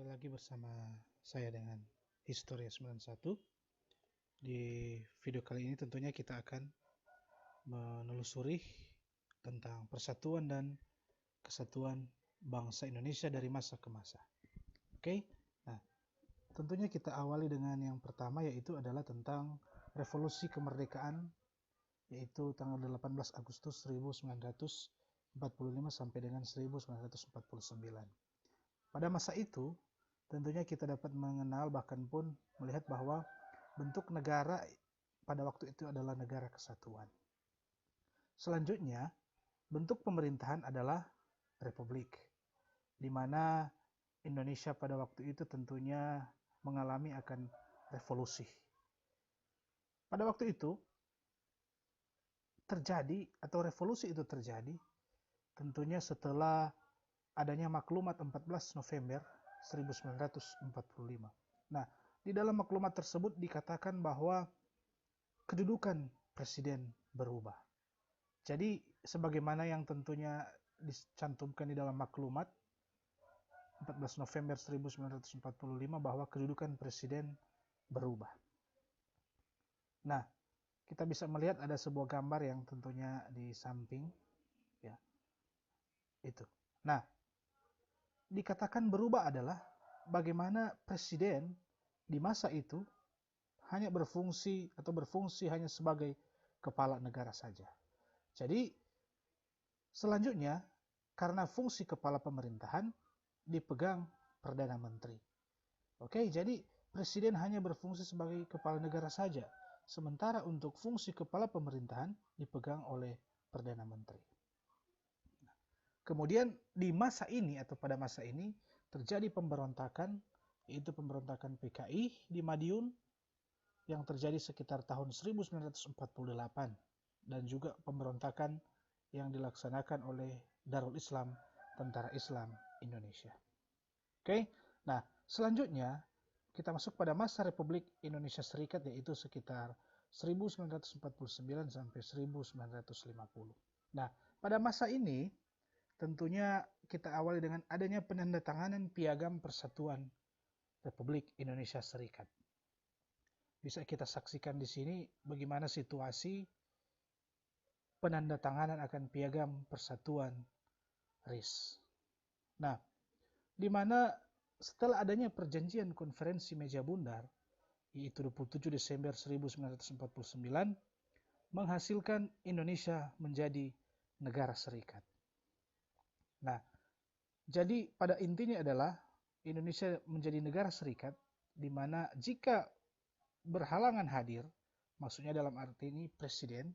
Kembali lagi bersama saya dengan Historia 91. Di video kali ini tentunya kita akan menelusuri tentang persatuan dan kesatuan bangsa Indonesia dari masa ke masa. Oke, nah tentunya kita awali dengan yang pertama, yaitu adalah tentang revolusi kemerdekaan, yaitu tanggal 18 Agustus 1945 sampai dengan 1949. Pada masa itu, tentunya kita dapat mengenal bahkan pun melihat bahwa bentuk negara pada waktu itu adalah negara kesatuan. Selanjutnya, bentuk pemerintahan adalah republik, di mana Indonesia pada waktu itu tentunya mengalami akan revolusi. Pada waktu itu terjadi, atau revolusi itu terjadi, tentunya setelah adanya maklumat 14 November 1945. Nah, di dalam maklumat tersebut dikatakan bahwa kedudukan presiden berubah. Jadi, sebagaimana yang tentunya dicantumkan di dalam maklumat 14 November 1945 bahwa kedudukan presiden berubah. Nah, kita bisa melihat ada sebuah gambar yang tentunya di samping, ya, itu. Nah, dikatakan berubah adalah bagaimana presiden di masa itu hanya berfungsi hanya sebagai kepala negara saja. Jadi selanjutnya, karena fungsi kepala pemerintahan dipegang Perdana Menteri. Oke, jadi presiden hanya berfungsi sebagai kepala negara saja, sementara untuk fungsi kepala pemerintahan dipegang oleh Perdana Menteri. Kemudian di masa ini atau pada masa ini terjadi pemberontakan, yaitu pemberontakan PKI di Madiun yang terjadi sekitar tahun 1948, dan juga pemberontakan yang dilaksanakan oleh Darul Islam, Tentara Islam Indonesia. Oke, nah selanjutnya kita masuk pada masa Republik Indonesia Serikat, yaitu sekitar 1949 sampai 1950. Nah, pada masa ini tentunya kita awali dengan adanya penandatanganan Piagam Persatuan Republik Indonesia Serikat. Bisa kita saksikan di sini bagaimana situasi penandatanganan akan Piagam Persatuan RIS. Nah, di mana setelah adanya perjanjian konferensi meja bundar, yaitu 27 Desember 1949, menghasilkan Indonesia menjadi negara serikat. Nah, jadi pada intinya adalah Indonesia menjadi negara serikat, di mana jika berhalangan hadir, maksudnya dalam arti ini presiden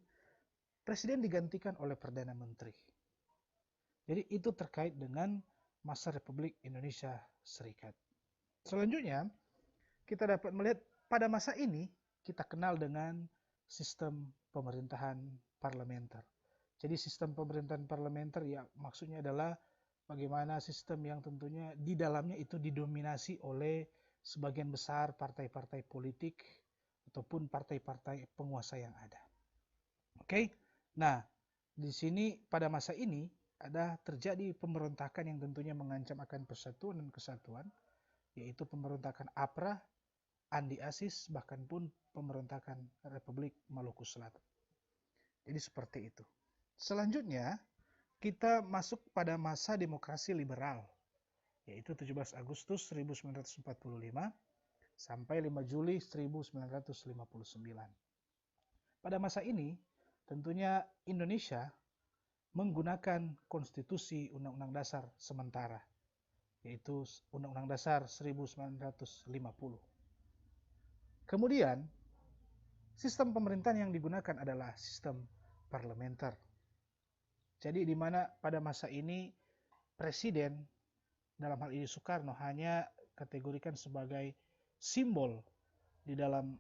digantikan oleh Perdana Menteri. Jadi itu terkait dengan masa Republik Indonesia Serikat. Selanjutnya, kita dapat melihat pada masa ini kita kenal dengan sistem pemerintahan parlementer. Jadi sistem pemerintahan parlementer ya maksudnya adalah bagaimana sistem yang tentunya di dalamnya itu didominasi oleh sebagian besar partai-partai politik ataupun partai-partai penguasa yang ada. Oke, nah di sini pada masa ini ada terjadi pemberontakan yang tentunya mengancam akan persatuan dan kesatuan, yaitu pemberontakan APRA, Andi Asis, bahkan pun pemberontakan Republik Maluku Selatan. Jadi seperti itu. Selanjutnya, kita masuk pada masa demokrasi liberal, yaitu 17 Agustus 1945 sampai 5 Juli 1959. Pada masa ini, tentunya Indonesia menggunakan konstitusi Undang-Undang Dasar sementara, yaitu Undang-Undang Dasar 1950. Kemudian, sistem pemerintahan yang digunakan adalah sistem parlementer. Jadi di mana pada masa ini presiden, dalam hal ini Soekarno, hanya kategorikan sebagai simbol di dalam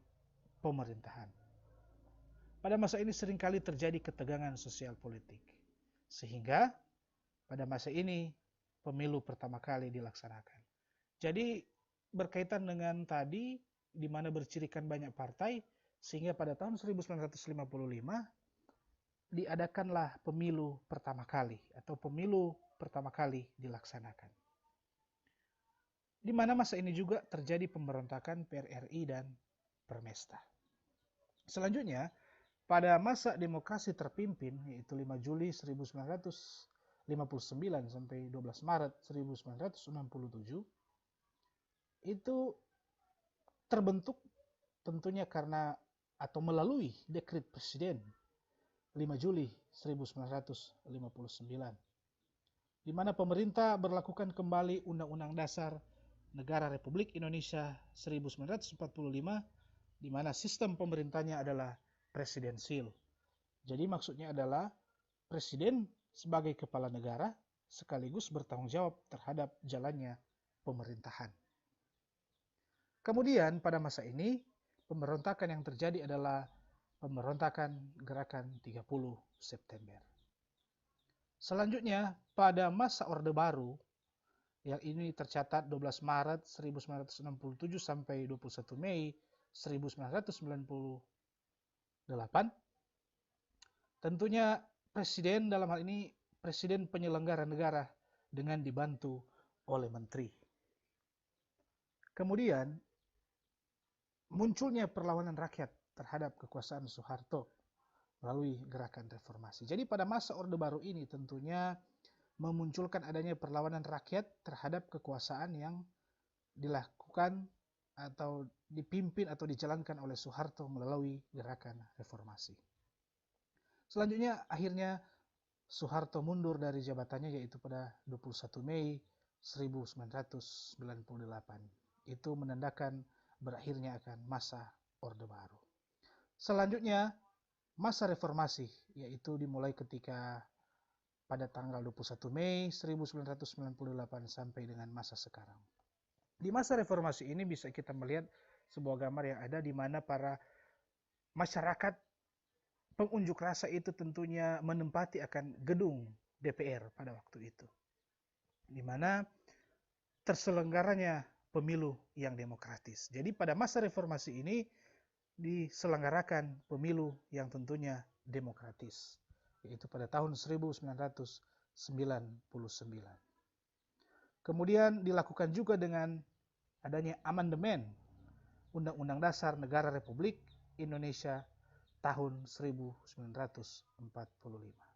pemerintahan. Pada masa ini seringkali terjadi ketegangan sosial politik, sehingga pada masa ini pemilu pertama kali dilaksanakan. Jadi berkaitan dengan tadi, di mana bercirikan banyak partai, sehingga pada tahun 1955 diadakanlah pemilu pertama kali, atau pemilu pertama kali dilaksanakan. di mana masa ini juga terjadi pemberontakan PRRI dan Permesta. Selanjutnya, pada masa demokrasi terpimpin, yaitu 5 Juli 1959 sampai 12 Maret 1967, itu terbentuk tentunya karena atau melalui dekret Presiden 5 Juli 1959, di mana pemerintah berlakukan kembali Undang-Undang Dasar Negara Republik Indonesia 1945, di mana sistem pemerintahnya adalah presidensil. Jadi maksudnya adalah presiden sebagai kepala negara sekaligus bertanggung jawab terhadap jalannya pemerintahan. Kemudian pada masa ini pemberontakan yang terjadi adalah pemberontakan Gerakan 30 September. Selanjutnya pada masa Orde Baru, yang ini tercatat 12 Maret 1967 sampai 21 Mei 1998, tentunya presiden dalam hal ini presiden penyelenggara negara dengan dibantu oleh menteri. Kemudian munculnya perlawanan rakyat terhadap kekuasaan Soeharto melalui gerakan reformasi. Jadi pada masa Orde Baru ini tentunya memunculkan adanya perlawanan rakyat terhadap kekuasaan yang dilakukan atau dipimpin atau dijalankan oleh Soeharto melalui gerakan reformasi. Selanjutnya akhirnya Soeharto mundur dari jabatannya, yaitu pada 21 Mei 1998. Itu menandakan berakhirnya akan masa Orde Baru. Selanjutnya masa reformasi, yaitu dimulai ketika pada tanggal 21 Mei 1998 sampai dengan masa sekarang. Di masa reformasi ini bisa kita melihat sebuah gambar yang ada di mana para masyarakat pengunjuk rasa itu tentunya menempati akan gedung DPR pada waktu itu, di mana terselenggaranya pemilu yang demokratis. Jadi pada masa reformasi ini diselenggarakan pemilu yang tentunya demokratis, yaitu pada tahun 1999. Kemudian dilakukan juga dengan adanya amandemen Undang-Undang Dasar Negara Republik Indonesia tahun 1945.